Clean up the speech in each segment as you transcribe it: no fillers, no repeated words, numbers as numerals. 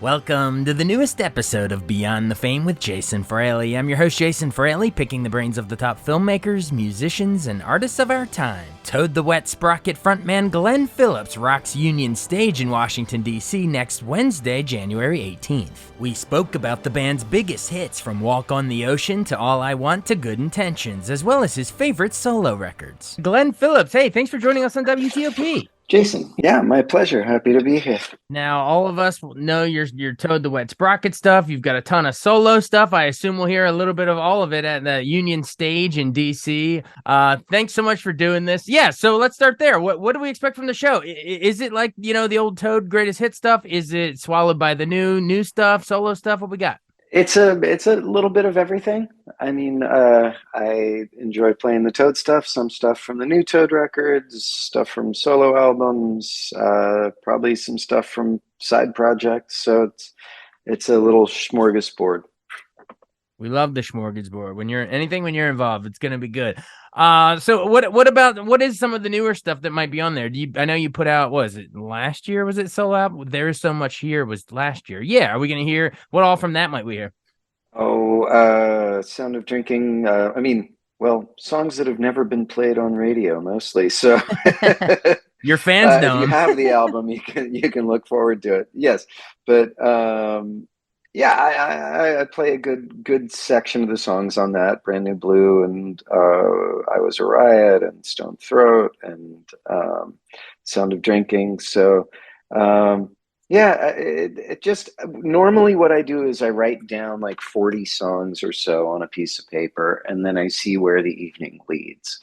Welcome to the newest episode of Beyond the Fame with Jason Fraley. I'm your host, Jason Fraley, picking the brains of the top filmmakers, musicians, and artists of our time. Toad the Wet Sprocket frontman Glenn Phillips rocks Union Stage in Washington, D.C. next Wednesday, January 18th. We spoke about the band's biggest hits, from Walk on the Ocean to All I Want to Good Intentions, as well as his favorite solo records. Glenn Phillips, hey, thanks for joining us on WTOP. Jason, yeah, my pleasure. Happy to be here. Now, all of us know your Toad the Wet Sprocket stuff. You've got a ton of solo stuff. I assume we'll hear a little bit of all of it at the Union Stage in D.C. Thanks so much for doing this. Yeah, so let's start there. What do we expect from the show? Is it like, the old Toad greatest hit stuff? Is it swallowed by the new stuff, solo stuff? What we got? It's a little bit of everything. I mean, I enjoy playing the Toad stuff, some stuff from the new Toad records, stuff from solo albums, probably some stuff from side projects. So it's a little smorgasbord. We love the smorgasbord. When you're involved, it's gonna be good. So what is some of the newer stuff that might be on there? I know you put out, was it last year? Was it solo album? There Is So Much Here was last year. Yeah. Are we gonna hear what all from that might we hear? Oh, Sound of Drinking. Well, songs that have never been played on radio mostly. So Your fans if know you them. have the album, you can look forward to it. Yes, but yeah, I play a good section of the songs on that. Brand New Blue and I Was a Riot and Stone Throat and Sound of Drinking. So yeah, it just normally what I do is I write down like 40 songs or so on a piece of paper, and then I see where the evening leads.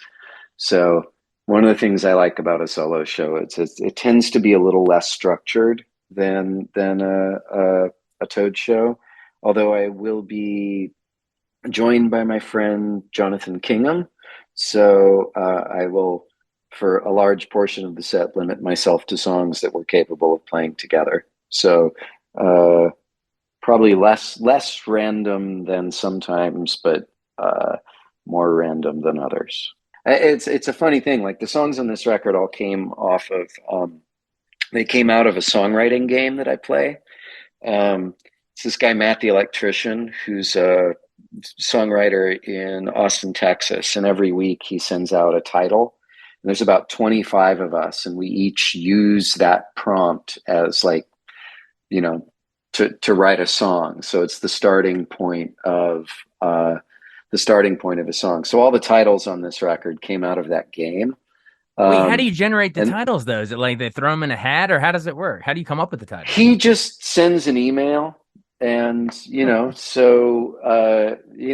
So one of the things I like about a solo show is it tends to be a little less structured than a Toad show. Although I will be joined by my friend Jonathan Kingham, so I will, for a large portion of the set, limit myself to songs that we're capable of playing together. So uh, probably less random than sometimes, but more random than others. It's a funny thing. Like the songs on this record all came off of they came out of a songwriting game that I play. It's this guy Matt the Electrician, who's a songwriter in Austin, Texas, and every week he sends out a title. And there's about 25 of us, and we each use that prompt as like, to write a song. So it's the starting point of a song. So all the titles on this record came out of that game. Wait, how do Um, you generate the and titles though? Is it like they throw them in a hat, or how does it work? How do you come up with the titles? he just sends an email, and so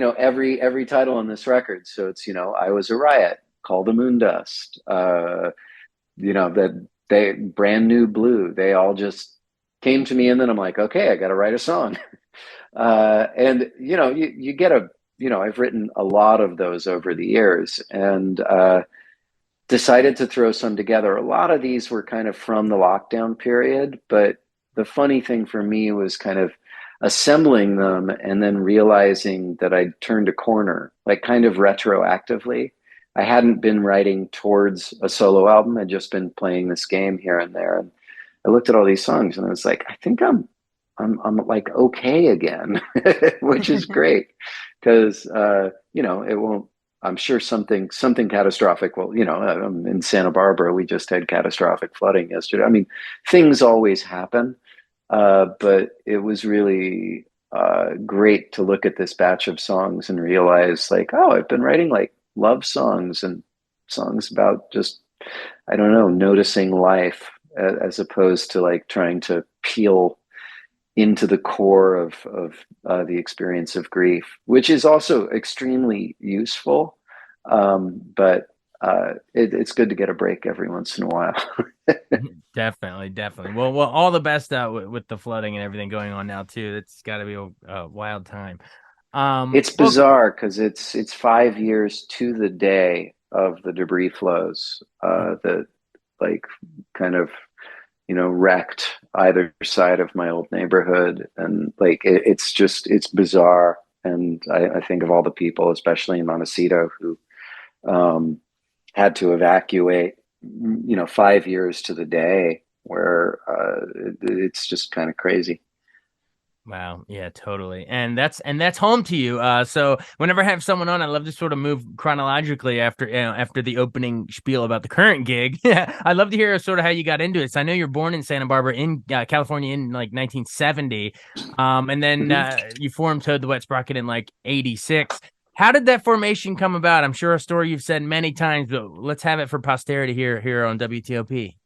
every title on this record. So it's I Was a Riot, Call the Moon Dust, that they Brand New Blue. They all just came to me, and then I'm like, okay, I got to write a song. And you get I've written a lot of those over the years, and decided to throw some together. A lot of these were kind of from the lockdown period, but the funny thing for me was kind of assembling them and then realizing that I'd turned a corner, like kind of retroactively. I hadn't been writing towards a solo album. I'd just been playing this game here and there. And I looked at all these songs and I was like, I think I'm like okay again, which is great because it won't. I'm sure something catastrophic. Well, in Santa Barbara, we just had catastrophic flooding yesterday. I mean, things always happen, but it was really great to look at this batch of songs and realize, like, oh, I've been writing like love songs and songs about just, I don't know, noticing life as opposed to like trying to peel into the core of the experience of grief, which is also extremely useful. But it's good to get a break every once in a while. Definitely. Well, all the best out with the flooding and everything going on now too. It's got to be a wild time. It's Well, bizarre because it's 5 years to the day of the debris flows that like kind of wrecked either side of my old neighborhood, and like it's bizarre. And I think of all the people, especially in Montecito, who um, had to evacuate, 5 years to the day, where it's just kind of crazy. Wow. Yeah, totally. And that's home to you. So whenever I have someone on, I love to sort of move chronologically after after the opening spiel about the current gig. I'd love to hear sort of how you got into it. So I know you're born in Santa Barbara in California in like 1970. And then Mhm. you formed Toad the Wet Sprocket in like 86. How did that formation come about? I'm sure a story you've said many times, but let's have it for posterity here on WTOP.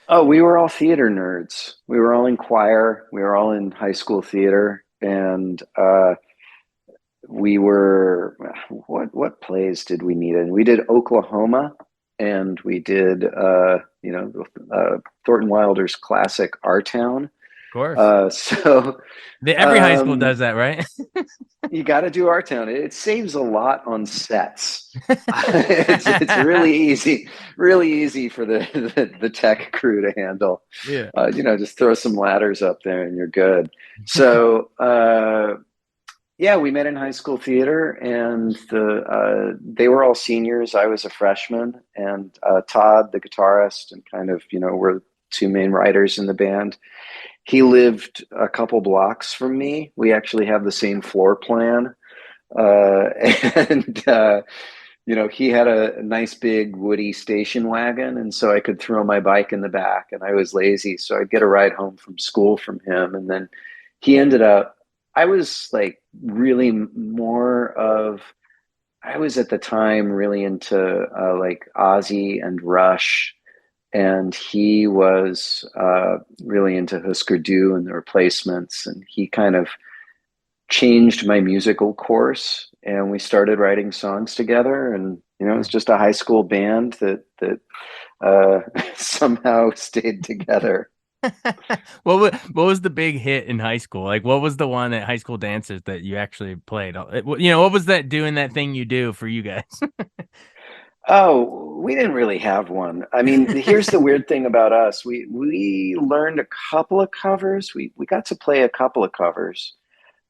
Oh, we were all theater nerds. We were all in choir. We were all in high school theater, and we were what plays did we need? And we did Oklahoma, and we did Thornton Wilder's classic Our Town. Of course. So Every high school um, does that, right? you got to do Our Town. It saves a lot on sets. It's really easy for the tech crew to handle. Yeah. Just throw some ladders up there and you're good. So yeah, we met in high school theater, and they were all seniors. I was a freshman, and Todd, the guitarist, and kind of we're two main writers in the band. He lived a couple blocks from me. We actually have the same floor plan, uh, and he had a nice big woody station wagon, and so I could throw my bike in the back. And I was lazy, so I'd get a ride home from school from him, and then he ended up. I was like really more of. I was at the time really into like Ozzy and Rush, and he was really into Husker Du and the Replacements, and he kind of changed my musical course, and we started writing songs together. And it was just a high school band that somehow stayed together. What was the big hit in high school? Like, what was the one at high school dances that you actually played? What was that doing that thing you do for you guys? Oh, we didn't really have one. I mean, here's the weird thing about us. We learned a couple of covers. We got to play a couple of covers,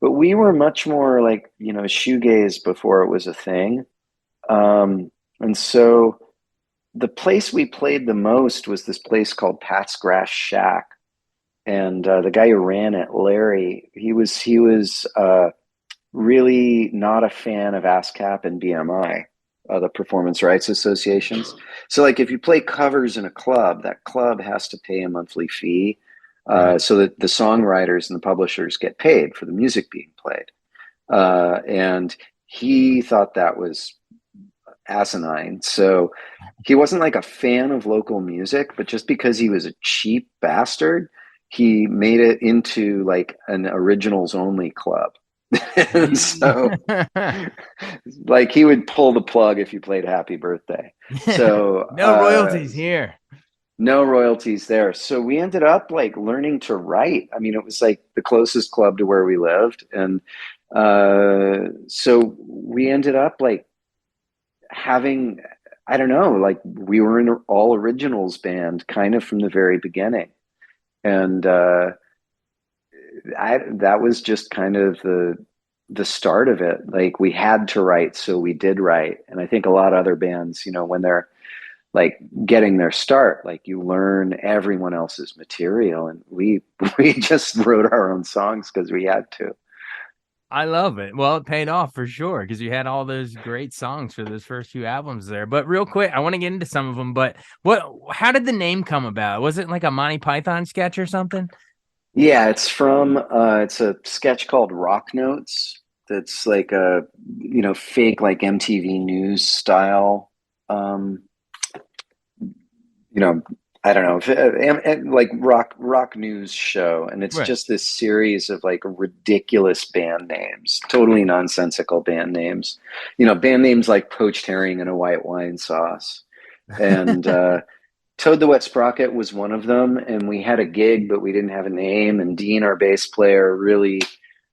but we were much more like, shoegaze before it was a thing. And so the place we played the most was this place called Pat's Grass Shack. And the guy who ran it, Larry, he was really not a fan of ASCAP and BMI, the performance rights associations. So, like, if you play covers in a club, that club has to pay a monthly fee, Right. so that the songwriters and the publishers get paid for the music being played. And he thought that was asinine. So he wasn't like a fan of local music, but just because he was a cheap bastard, he made it into like an originals only club. And so like he would pull the plug if you played Happy Birthday. So No royalties here. no royalties there. So we ended up like learning to write. I mean, it was like the closest club to where we lived. And so we ended up like having, I don't know, like we were an all originals band kind of from the very beginning. And that was just kind of the start of it. Like we had to write, so we did write. And I think a lot of other bands, when they're like getting their start, like you learn everyone else's material, and we we just wrote our own songs because we had to. I love it. Well, it paid off for sure because you had all those great songs for those first few albums there. But real quick, I want to get into some of them. But how did the name come about? Was it like a Monty Python sketch or something? Yeah, it's a sketch called Rock Notes. That's like a fake like MTV News style, um, you know I don't know, like rock news show, and it's Right. just this series of like ridiculous band names, totally nonsensical band names. Band names like Poached Herring and a White Wine Sauce, and Toad the Wet Sprocket was one of them. And we had a gig, but we didn't have a name. And Dean, our bass player, really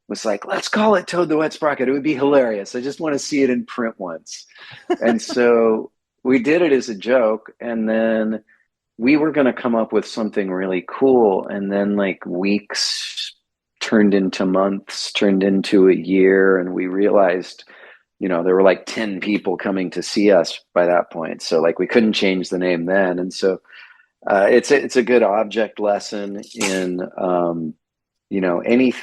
was like, let's call it Toad the Wet Sprocket. It would be hilarious. I just want to see it in print once. And so we did it as a joke. And then we were going to come up with something really cool. And then like weeks turned into months, turned into a year. And we realized, there were like 10 people coming to see us by that point. So like we couldn't change the name then. And so it's a good object lesson in, any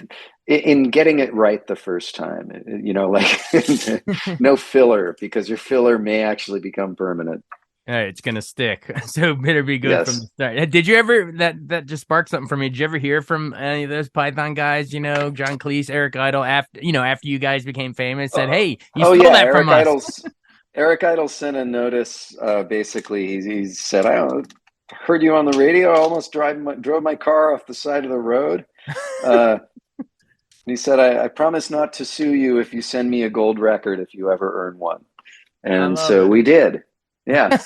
in getting it right the first time, like no filler, because your filler may actually become permanent. All right, it's gonna stick, so it better be good from the Yes. start. Did you ever that just sparked something for me? Did you ever hear from any of those Python guys? John Cleese, Eric Idle, after you guys became famous, said, Uh, "Hey, you oh stole yeah, that from us." Eric Idle sent a notice. Basically, he said, "I heard you on the radio. I almost drove my car off the side of the road." He said, I promise not to sue you if you send me a gold record if you ever earn one. I And love so it. we did. Yeah.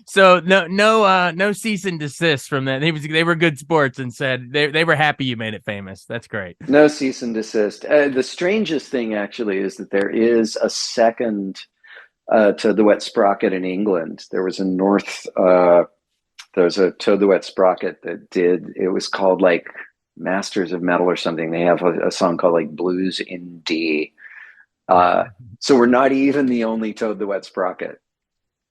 So no cease and desist from that. They were good sports and said they were happy you made it famous. That's great. No cease and desist. The strangest thing, actually, is that there is a second to the Wet Sprocket in England. There was a Toad the Wet Sprocket that it was called like Masters of Metal or something. They have a song called like Blues in D. So we're not even the only Toad the Wet Sprocket.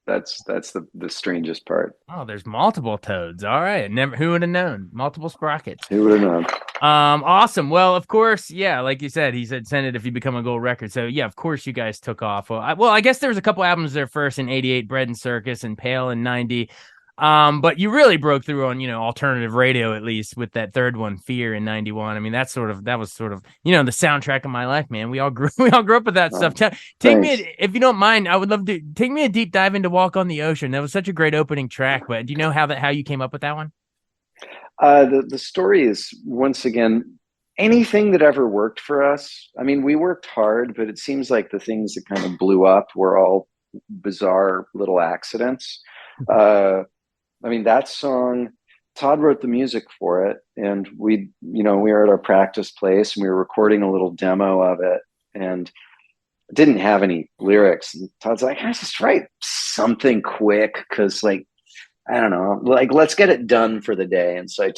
That's the strangest part. Oh, there's multiple Toads. All right, never. Who would have known? Multiple Sprockets. Who would have known? Awesome. Well, of course, yeah. Like you said, he said send it if you become a gold record. So yeah, of course you guys took off. Well, I guess there was a couple albums there first in '88, Bread and Circus, and Pale in '90. But you really broke through on, alternative radio, at least with that third one, Fear in '91. I mean, that was sort of, the soundtrack of my life, man. we all grew up with that stuff. Oh, Take thanks. me, if you don't mind, I would love to take me a deep dive into Walk on the Ocean. That was such a great opening track, but do you know how you came up with that one? The story is, once again, anything that ever worked for us. I mean, we worked hard, but it seems like the things that kind of blew up were all bizarre little accidents. Uh, I mean, that song, Todd wrote the music for it, and we were at our practice place and we were recording a little demo of it, and it didn't have any lyrics. And Todd's like, I just write something quick because, like, I don't know, like, let's get it done for the day. And so I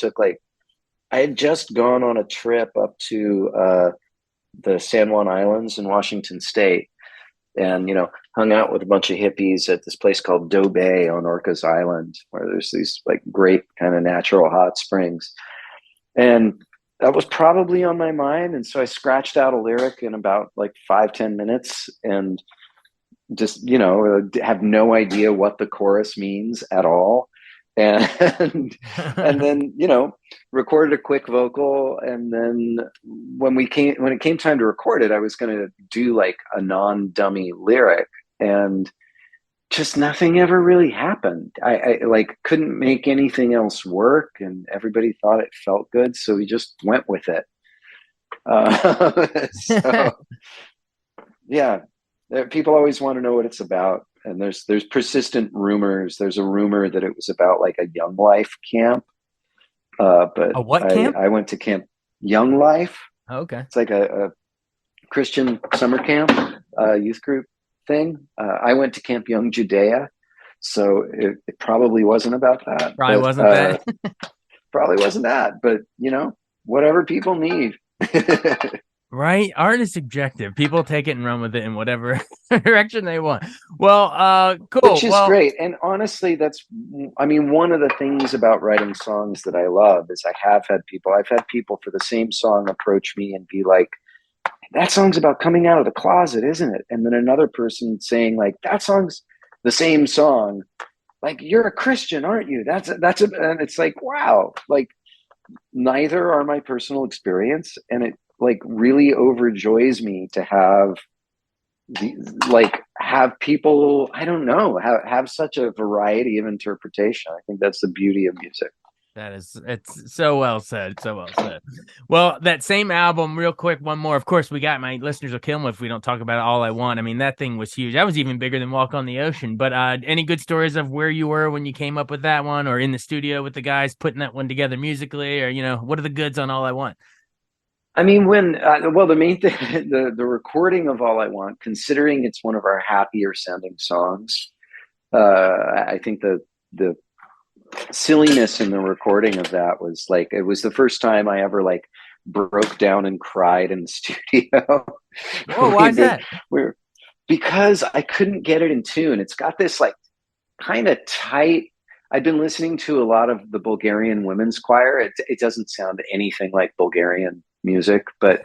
had just gone on a trip up to the San Juan Islands in Washington State, and hung out with a bunch of hippies at this place called Doe Bay on Orcas Island, where there's these like great kind of natural hot springs. And that was probably on my mind, and so I scratched out a lyric in about like 5-10 minutes, and just have no idea what the chorus means at all. And and then recorded a quick vocal, and then when it came time to record it, I was going to do like a non-dummy lyric, and just nothing ever really happened. I like couldn't make anything else work, and everybody thought it felt good, so we just went with it. So yeah, people always want to know what it's about, and there's persistent rumors. There's a rumor that it was about like a Young Life camp, but A what camp? I went to Camp Young Life. Oh, okay. It's like a Christian summer camp, youth group thing. I went to Camp Young Judea, so it probably wasn't about that. Probably But, wasn't that. probably wasn't that, but whatever people need. Right? Art is subjective. People take it and run with it in whatever direction they want. Well, cool. Which is great. And honestly, one of the things about writing songs that I love is I've had people for the same song approach me and be like, that song's about coming out of the closet, isn't it? And then another person saying like, that song's the same song. Like, you're a Christian, aren't you? And it's like, wow, like neither are my personal experience. And it like really overjoys me to have have people, I don't know, have such a variety of interpretation. I think that's the beauty of music. It's so well said. So well said. Well, that same album, real quick, one more. Of course, my listeners will kill me if we don't talk about it. All I Want. I mean, that thing was huge. That was even bigger than Walk on the Ocean. But any good stories of where you were when you came up with that one, or in the studio with the guys putting that one together musically, or what are the goods on All I Want? I mean, the main thing, the recording of All I Want, considering it's one of our happier sounding songs, I think the silliness in the recording of that was like, it was the first time I ever like broke down and cried in the studio. Oh, why is that? Because I couldn't get it in tune. It's got this like kind of tight. I've been listening to a lot of the Bulgarian women's choir. It doesn't sound anything like Bulgarian music, but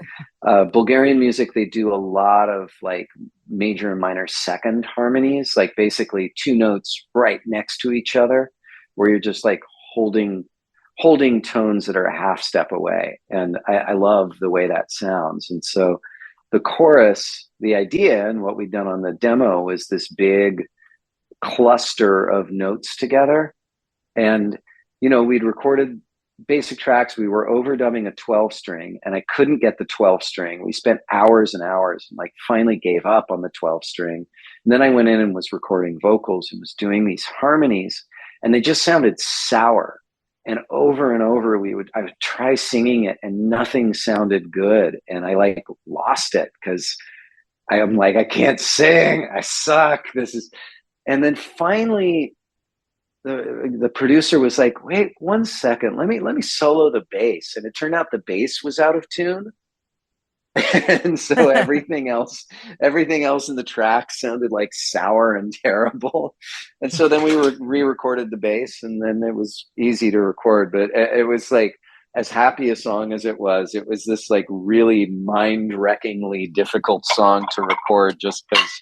Bulgarian music, they do a lot of like major and minor second harmonies, like basically two notes right next to each other, where you're just like holding tones that are a half step away. And I love the way that sounds. And so the chorus, the idea and what we'd done on the demo was this big cluster of notes together. And, we'd recorded basic tracks. We were overdubbing a 12 string and I couldn't get the 12 string. We spent hours and hours and like finally gave up on the 12 string. And then I went in and was recording vocals and was doing these harmonies and they just sounded sour. And over I would try singing it and nothing sounded good. And I like lost it because I am like, I can't sing. I suck. And then finally the producer was like, wait 1 second, let me solo the bass. And it turned out the bass was out of tune. And so everything else in the track sounded like sour and terrible. And so then we re-recorded the bass and then it was easy to record, but it was like, as happy a song as it was this like really mind-wreckingly difficult song to record, just because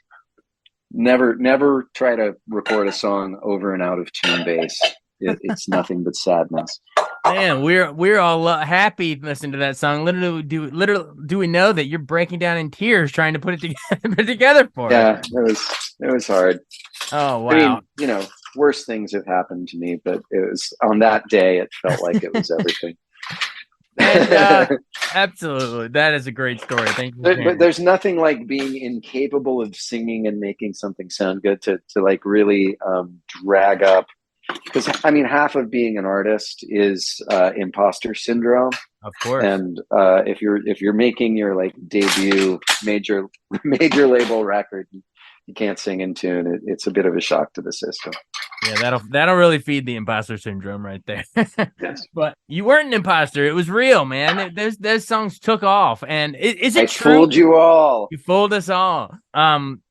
never try to record a song over an out of tune bass. It's nothing but sadness. Man, we're all happy listening to that song. Literally, do we know that you're breaking down in tears trying to put it together for us? Yeah, it was hard. Oh wow! I mean, worse things have happened to me, but it was on that day. It felt like it was everything. And, absolutely, that is a great story. Thank you. But there's nothing like being incapable of singing and making something sound good to like really drag up. Because I mean, half of being an artist is imposter syndrome. Of course. And if you're making your like debut major label record, you can't sing in tune. It's a bit of a shock to the system. Yeah, that'll really feed the imposter syndrome right there. Yes. But you weren't an imposter. It was real, man. Those songs took off. And is it true? I fooled you all. You fooled us all.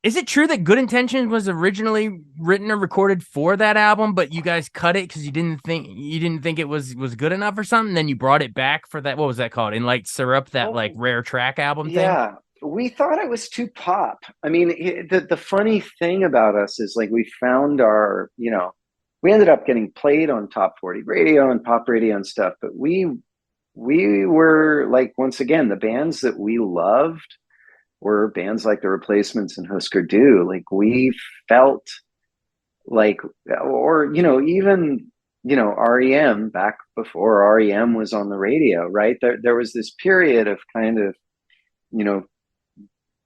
Is it true that Good Intentions was originally written or recorded for that album, but you guys cut it because you didn't think it was good enough or something? Then you brought it back for that. What was that called? In like Syrup, that like rare track album thing? Yeah. We thought it was too pop. I mean, the funny thing about us is like we found our, we ended up getting played on top 40 radio and pop radio and stuff, but we were like, once again, the bands that we loved were bands like The Replacements and Husker Du. Like we felt like, or, even, REM back before REM was on the radio, right? There was this period of kind of,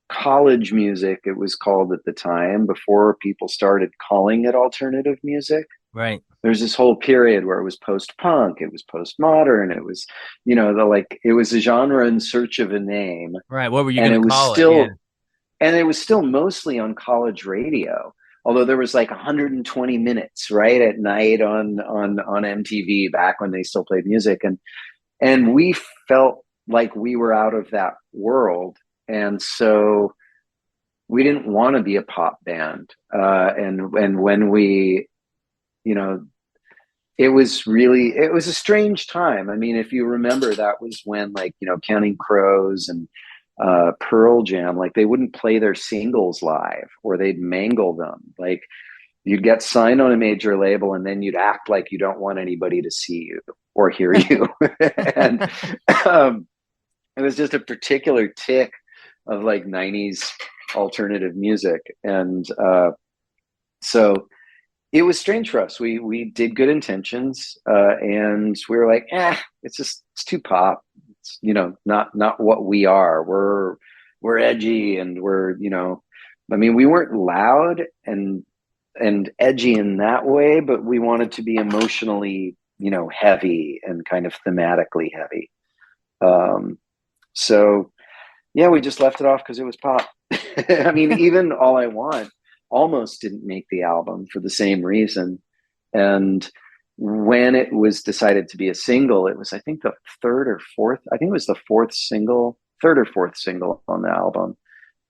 college music, it was called at the time, before people started calling it alternative music. Right. There's this whole period where it was post-punk, it was post-modern, it was, it was a genre in search of a name. Right. What were you going to call it? Yeah. And it was still mostly on college radio, although there was like 120 minutes right at night on MTV back when they still played music. And we felt like we were out of that world. And so we didn't want to be a pop band. And when we, it was a strange time. I mean, if you remember, that was when like, Counting Crows and Pearl Jam, like they wouldn't play their singles live or they'd mangle them. Like you'd get signed on a major label and then you'd act like you don't want anybody to see you or hear you. And it was just a particular tick of like 90s alternative music. And so it was strange for us. We did Good Intentions and we were like, it's too pop. It's, not what we are. We're edgy and we're, I mean, we weren't loud and edgy in that way, but we wanted to be emotionally, heavy and kind of thematically heavy. So yeah, we just left it off because it was pop. I mean, even All I Want almost didn't make the album for the same reason. And when it was decided to be a single, it was, I think, the third or fourth single on the album.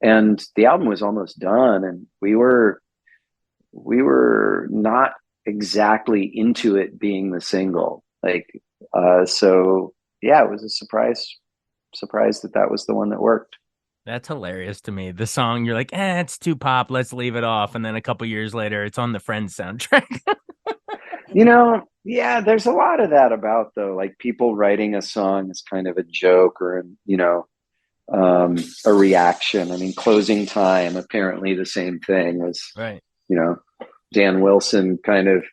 And the album was almost done. And we were not exactly into it being the single. Like, so yeah, it was a surprise surprised that that was the one that worked. That's hilarious to me. The song, you're like, it's too pop. Let's leave it off. And then a couple years later, it's on the Friends soundtrack. Yeah, there's a lot of that about though, like people writing a song as kind of a joke or, a reaction. I mean, Closing Time, apparently the same thing was, Right. you know, Dan Wilson kind of,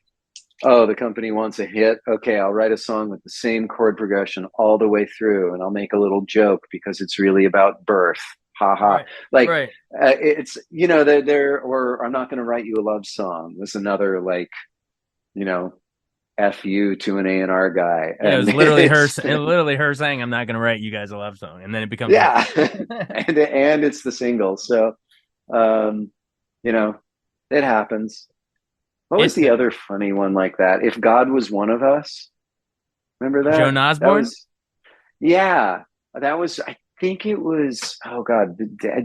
oh, the company wants a hit. Okay, I'll write a song with the same chord progression all the way through, and I'll make a little joke because it's really about birth. Ha ha. Right. Like, Right. it's, or I'm not going to write you a love song was another, like, you know, F you to an A&R guy. Yeah, it And was literally her. Literally her saying, "I'm not going to write you guys a love song," and then it becomes yeah. And it's the single. So, um, you know, it happens. What was it's the other funny one like that? If God Was One of Us. Remember that? Joan That Osborne. was, yeah, that was, I think it was, oh God,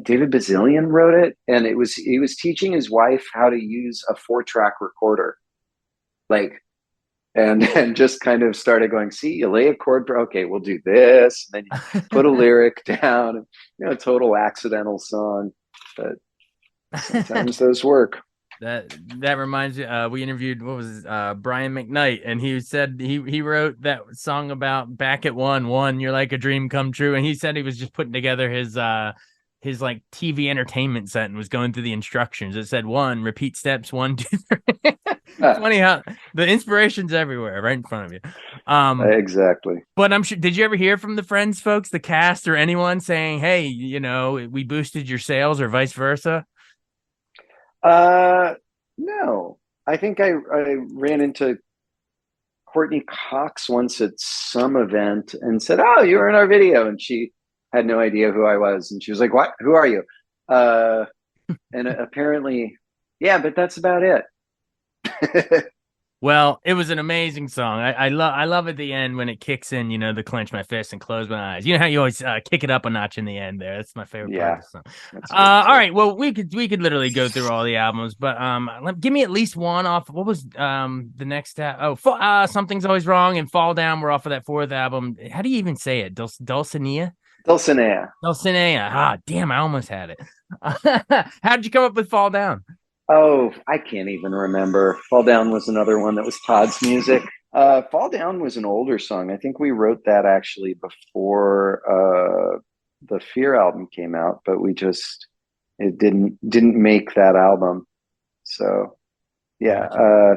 David Bazillion wrote it. And he was teaching his wife how to use a 4-track recorder. Like, and just kind of started going, see, you lay a chord for, okay, we'll do this. And then you put a lyric down, a total accidental song. But sometimes those work. That reminds me. We interviewed Brian McKnight, and he said he wrote that song about back at one. You're like a dream come true, and he said he was just putting together his like TV entertainment set and was going through the instructions. It said one, repeat steps 1, 2, 3. It's funny how the inspiration's everywhere, right in front of you. Exactly. But I'm sure. Did you ever hear from the Friends folks, the cast, or anyone saying, "Hey, we boosted your sales," or vice versa? No, I think I ran into Courtney Cox once at some event and said, "Oh, you were in our video," and she had no idea who I was, and she was like, "What? Who are you?" And apparently, yeah, but that's about it. Well, it was an amazing song. I love at the end when it kicks in, the clench my fist and close my eyes. You know how you always kick it up a notch in the end there. That's my favorite part of Yeah, the song. that's good All too. right. Well, we could literally go through all the albums, but give me at least one off. What was the next? Something's always wrong and Fall Down. We're off of that fourth album. How do you even say it? Dulcinea. Dulcinea. Dulcinea. Ah, damn! I almost had it. How did you come up with Fall Down? Oh, I can't even remember. Fall Down was another one that was Todd's music. Fall Down was an older song. I think we wrote that actually before the Fear album came out, but it didn't make that album. So yeah, Gotcha.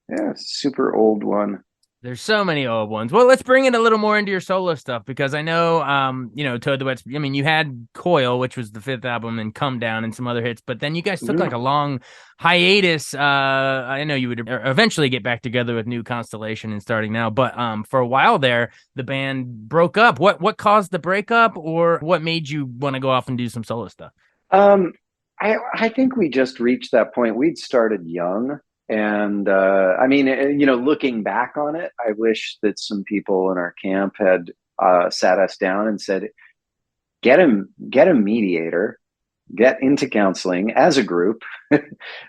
yeah, super old one. There's so many old ones. Well, let's bring it a little more into your solo stuff because I know, Toad the Wet. I mean, you had Coil, which was the fifth album, and Come Down, and some other hits. But then you guys took like a long hiatus. I know you would eventually get back together with New Constellation and starting now, but for a while there, the band broke up. What caused the breakup, or what made you want to go off and do some solo stuff? Um, I think we just reached that point. We'd started young. And I mean, looking back on it, I wish that some people in our camp had sat us down and said, get a mediator, get into counseling as a group,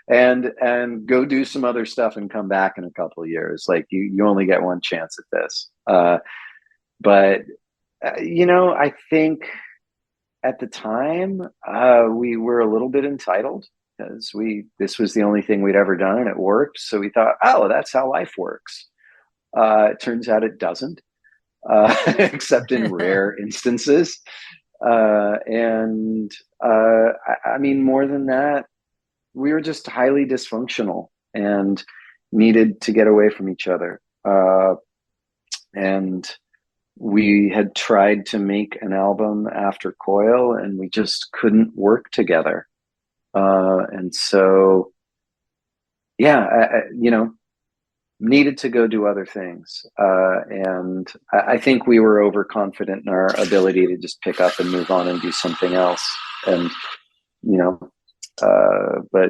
and go do some other stuff and come back in a couple of years. Like you only get one chance at this. But I think at the time we were a little bit entitled because this was the only thing we'd ever done and it worked. So we thought, oh, that's how life works. It turns out it doesn't, except in rare instances. I mean, more than that, we were just highly dysfunctional and needed to get away from each other. And we had tried to make an album after Coil and we just couldn't work together. And so, yeah, needed to go do other things. And I think we were overconfident in our ability to just pick up and move on and do something else. And, but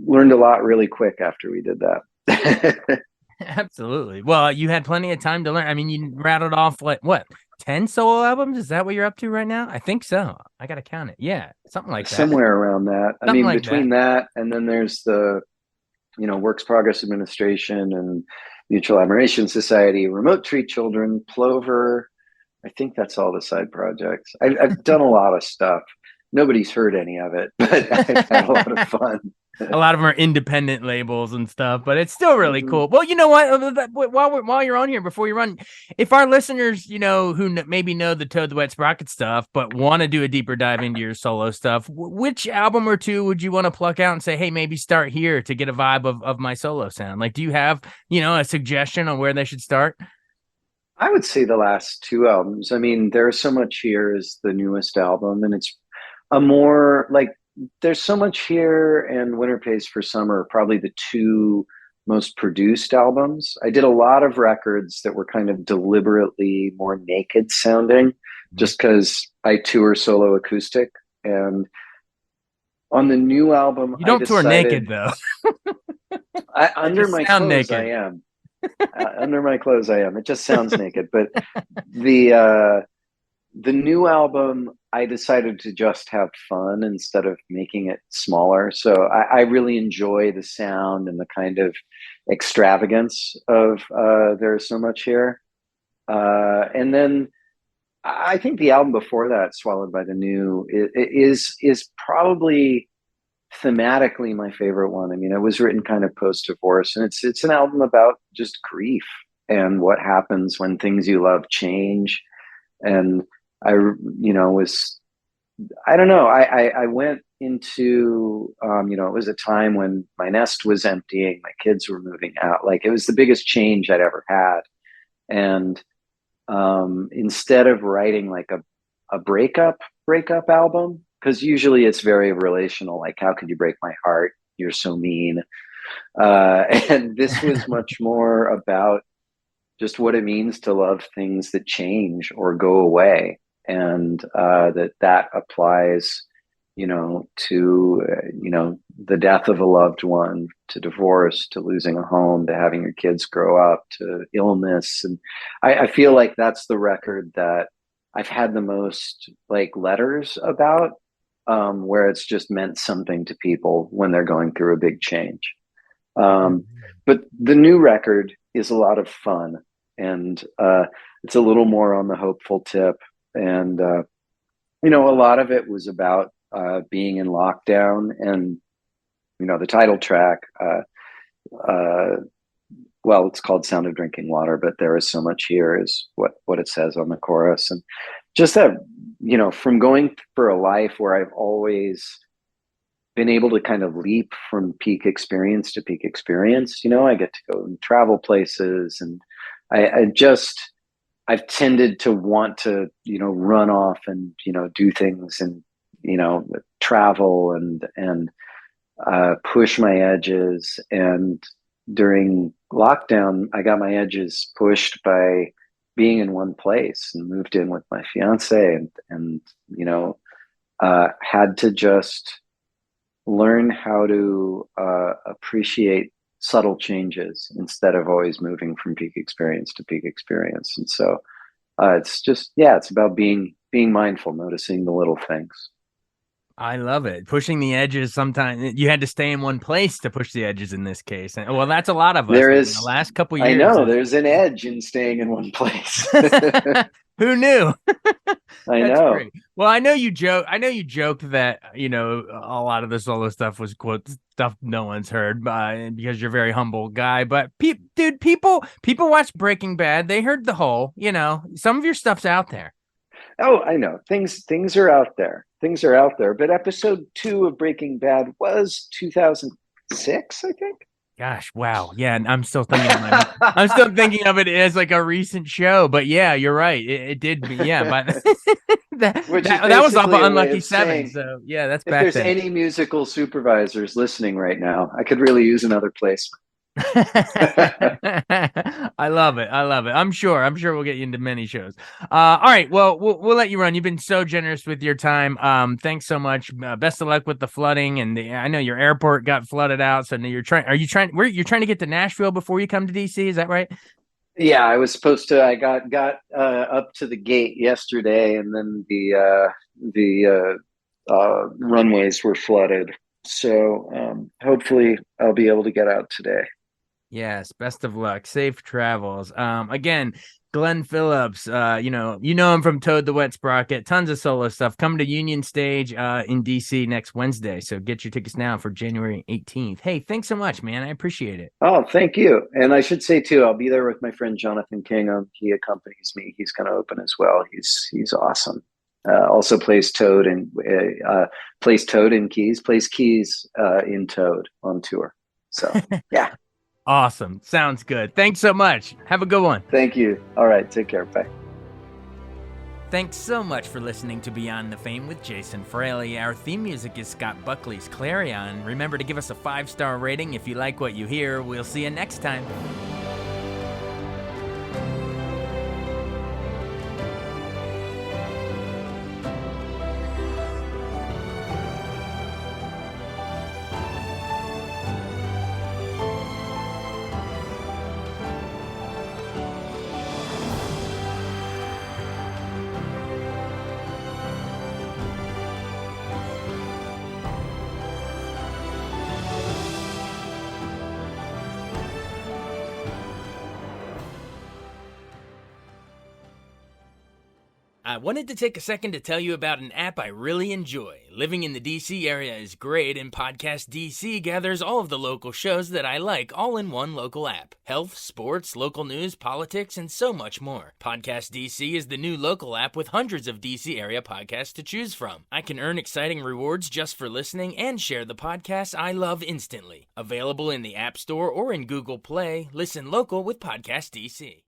learned a lot really quick after we did that. Absolutely. Well, you had plenty of time to learn. I mean, you rattled off what 10 solo albums? Is that what you're up to right now? I think so. I got to count it. Yeah, something like that. Somewhere around that. Something I mean, like between that and then there's the, Works Progress Administration and Mutual Admiration Society, Remote Tree Children, Plover, I think that's all the side projects. I've done a lot of stuff. Nobody's heard any of it, but I've had a lot of fun. A lot of them are independent labels and stuff, but it's still really Mhm. cool. Well, you know what? While you're on here, before you run, if our listeners, who maybe know the Toad the Wet Sprocket stuff, but want to do a deeper dive into your solo stuff, which album or two would you want to pluck out and say, hey, maybe start here to get a vibe of my solo sound? Like, do you have, a suggestion on where they should start? I would say the last two albums. I mean, There's So Much Here is the newest album, and it's a more like There's So Much Here and Winter Pays for Summer are probably the two most produced albums. I did a lot of records that were kind of deliberately more naked sounding just because I tour solo acoustic. And on the new album, You I don't tour naked decided though. That under just my sound clothes, I naked. am. Under my clothes, I am. It just sounds naked. But the new album, I decided to just have fun instead of making it smaller. So I really enjoy the sound and the kind of extravagance of There's So Much Here. And then I think the album before that, Swallowed by the New, is probably thematically my favorite one. I mean, it was written kind of post divorce, and it's an album about just grief and what happens when things you love change. And I, was I don't know. I went into it was a time when my nest was emptying, my kids were moving out. Like it was the biggest change I'd ever had, and instead of writing like a breakup album, because usually it's very relational, like how could you break my heart, you're so mean, and this was much more about just what it means to love things that change or go away, and that applies to the death of a loved one, to divorce, to losing a home, to having your kids grow up, to illness. And I feel like that's the record that I've had the most like letters about, where it's just meant something to people when they're going through a big change. um, but the new record is a lot of fun, and it's a little more on the hopeful tip. And a lot of it was about being in lockdown, and the title track. Uh, well, it's called "Sound of Drinking Water," but there is so much here is what it says on the chorus, and just that from going for a life where I've always been able to kind of leap from peak experience to peak experience. I get to go and travel places, and I've tended to want to, run off and, do things and, travel and push my edges. And during lockdown, I got my edges pushed by being in one place and moved in with my fiance, and had to just learn how to appreciate subtle changes instead of always moving from peak experience to peak experience. And so it's just, yeah, it's about being mindful, noticing the little things. I love it. Pushing the edges. Sometimes you had to stay in one place to push the edges in this case. And well, that's a lot of us. There Like in the is, last couple I years. know, there's an edge in staying in one place. Who knew? I That's know. great. Well, I know you joke. I know you joked that a lot of the solo stuff was quote stuff no one's heard, because you're a very humble guy. But dude, people watch Breaking Bad. They heard the whole. Some of your stuff's out there. Oh, I know. Things are out there. Things are out there. But episode 2 of Breaking Bad was 2006, I think. Gosh, wow. Yeah, and I'm still thinking I'm still thinking of it as like a recent show, but yeah, you're right. It did be, yeah, but Which is that was off of basically a way Unlucky of Seven. saying, So yeah, that's if back there's then. any musical supervisors listening right now, I could really use another placement. I love it. I love it. I'm sure we'll get you into many shows. All right. Well, we'll let you run. You've been so generous with your time. Thanks so much. Best of luck with the flooding. And I know your airport got flooded out. So now you're trying to get to Nashville before you come to DC? Is that right? Yeah, I was supposed to. I got up to the gate yesterday, and then the runways were flooded. So hopefully, I'll be able to get out today. Yes, best of luck. Safe travels. Again, Glenn Phillips, you know him from Toad the Wet Sprocket, tons of solo stuff. Come to Union Stage in DC next Wednesday. So get your tickets now for January 18th. Hey, thanks so much, man. I appreciate it. Oh, thank you. And I should say too, I'll be there with my friend Jonathan King. He accompanies me. He's going to open as well. He's awesome. Also plays Toad and plays Toad in Keys. Plays Keys in Toad on tour. So yeah. Awesome. Sounds good. Thanks so much. Have a good one. Thank you. All right. Take care. Bye. Thanks so much for listening to Beyond the Fame with Jason Fraley. Our theme music is Scott Buckley's Clarion. Remember to give us a 5-star rating if you like what you hear. We'll see you next time. I wanted to take a second to tell you about an app I really enjoy. Living in the DC area is great, and Podcast DC gathers all of the local shows that I like all in one local app. Health, sports, local news, politics, and so much more. Podcast DC is the new local app with hundreds of DC area podcasts to choose from. I can earn exciting rewards just for listening and share the podcasts I love instantly. Available in the App Store or in Google Play, listen local with Podcast DC.